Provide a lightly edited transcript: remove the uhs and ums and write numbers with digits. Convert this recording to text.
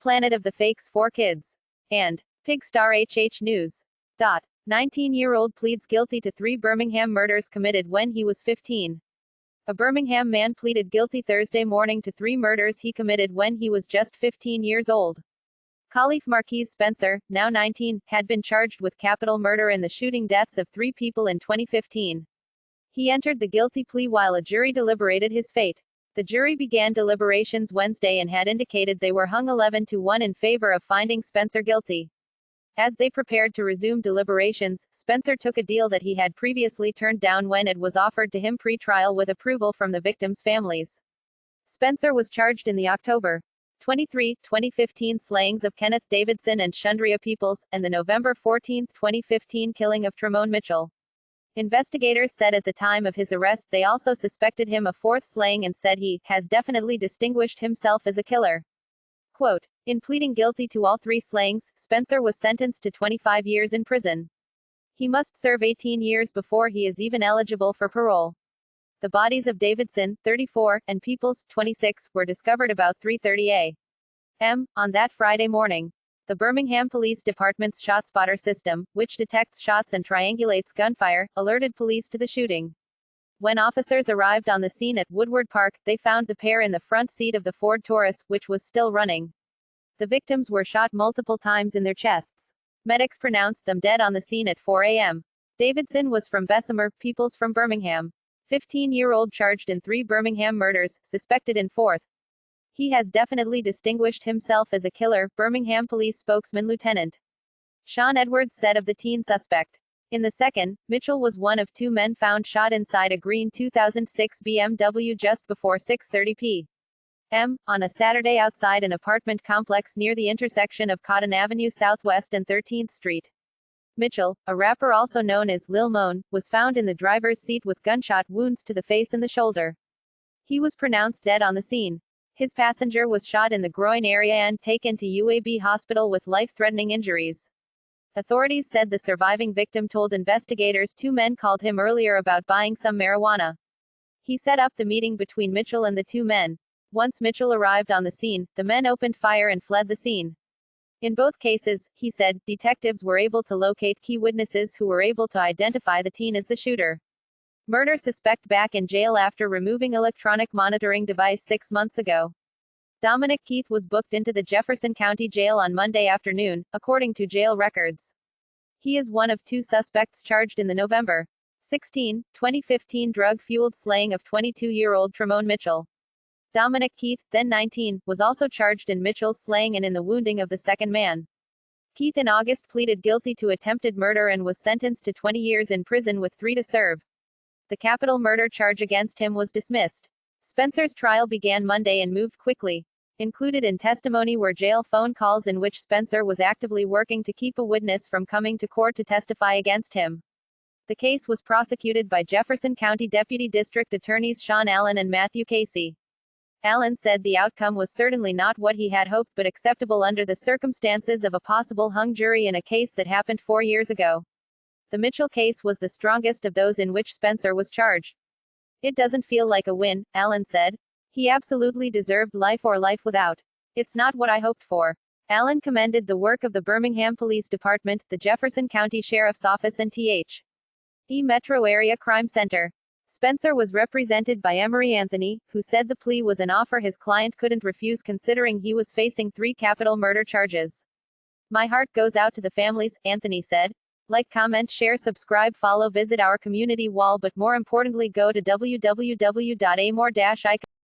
Planet of the Fakes 4 Kids. And Pigstar HH News. 19-year-old pleads guilty to 3 Birmingham murders committed when he was 15. A Birmingham man pleaded guilty Thursday morning to 3 murders he committed when he was just 15 years old. Khalif Marquise Spencer, now 19, had been charged with capital murder in the shooting deaths of 3 people in 2015. He entered the guilty plea while a jury deliberated his fate. The jury began deliberations Wednesday and had indicated they were hung 11-1 in favor of finding Spencer guilty. As they prepared to resume deliberations, Spencer took a deal that he had previously turned down when it was offered to him pre-trial with approval from the victims' families. Spencer was charged in the October 23, 2015 slayings of Kenneth Davidson and Shundria Peoples, and the November 14, 2015 killing of Tremone Mitchell. Investigators said at the time of his arrest they also suspected him of 4th slaying and said he has definitely distinguished himself as a killer. Quote, in pleading guilty to all 3 slayings, Spencer was sentenced to 25 years in prison. He must serve 18 years before he is even eligible for parole. The bodies of Davidson, 34, and Peoples, 26, were discovered about 3:30 a.m. on that Friday morning. The Birmingham Police Department's ShotSpotter system, which detects shots and triangulates gunfire, alerted police to the shooting. When officers arrived on the scene at Woodward Park, they found the pair in the front seat of the Ford Taurus, which was still running. The victims were shot multiple times in their chests. Medics pronounced them dead on the scene at 4 a.m. Davidson was from Bessemer, Peoples from Birmingham. 15-year-old charged in 3 Birmingham murders, suspected in 4th. He has definitely distinguished himself as a killer, Birmingham police spokesman Lieutenant Sean Edwards said of the teen suspect. In the second, Mitchell was one of 2 men found shot inside a green 2006 BMW just before 6:30 p.m. on a Saturday outside an apartment complex near the intersection of Cotton Avenue Southwest and 13th Street. Mitchell, a rapper also known as Lil Moan, was found in the driver's seat with gunshot wounds to the face and the shoulder. He was pronounced dead on the scene. His passenger was shot in the groin area and taken to UAB hospital with life-threatening injuries. Authorities said the surviving victim told investigators 2 men called him earlier about buying some marijuana. He set up the meeting between Mitchell and the 2 men. Once Mitchell arrived on the scene, the men opened fire and fled the scene. In both cases, he said, detectives were able to locate key witnesses who were able to identify the teen as the shooter. Murder suspect back in jail after removing electronic monitoring device 6 months ago. Dominic Keith was booked into the Jefferson County Jail on Monday afternoon, according to jail records. He is one of 2 suspects charged in the November 16, 2015 drug-fueled slaying of 22-year-old Tremone Mitchell. Dominic Keith, then 19, was also charged in Mitchell's slaying and in the wounding of the second man. Keith in August pleaded guilty to attempted murder and was sentenced to 20 years in prison with 3 to serve. The capital murder charge against him was dismissed. Spencer's trial began Monday and moved quickly. Included in testimony were jail phone calls in which Spencer was actively working to keep a witness from coming to court to testify against him. The case was prosecuted by Jefferson County Deputy District Attorneys Sean Allen and Matthew Casey. Allen said the outcome was certainly not what he had hoped but acceptable under the circumstances of a possible hung jury in a case that happened 4 years ago. The Mitchell case was the strongest of those in which Spencer was charged. It doesn't feel like a win, Allen said. He absolutely deserved life or life without. It's not what I hoped for. Allen commended the work of the Birmingham Police Department, the Jefferson County Sheriff's Office and T.H.E. Metro Area Crime Center. Spencer was represented by Emery Anthony, who said the plea was an offer his client couldn't refuse considering he was facing 3 capital murder charges. My heart goes out to the families, Anthony said. Like, comment, share, subscribe, follow, visit our community wall, but more importantly go to www.amore-icon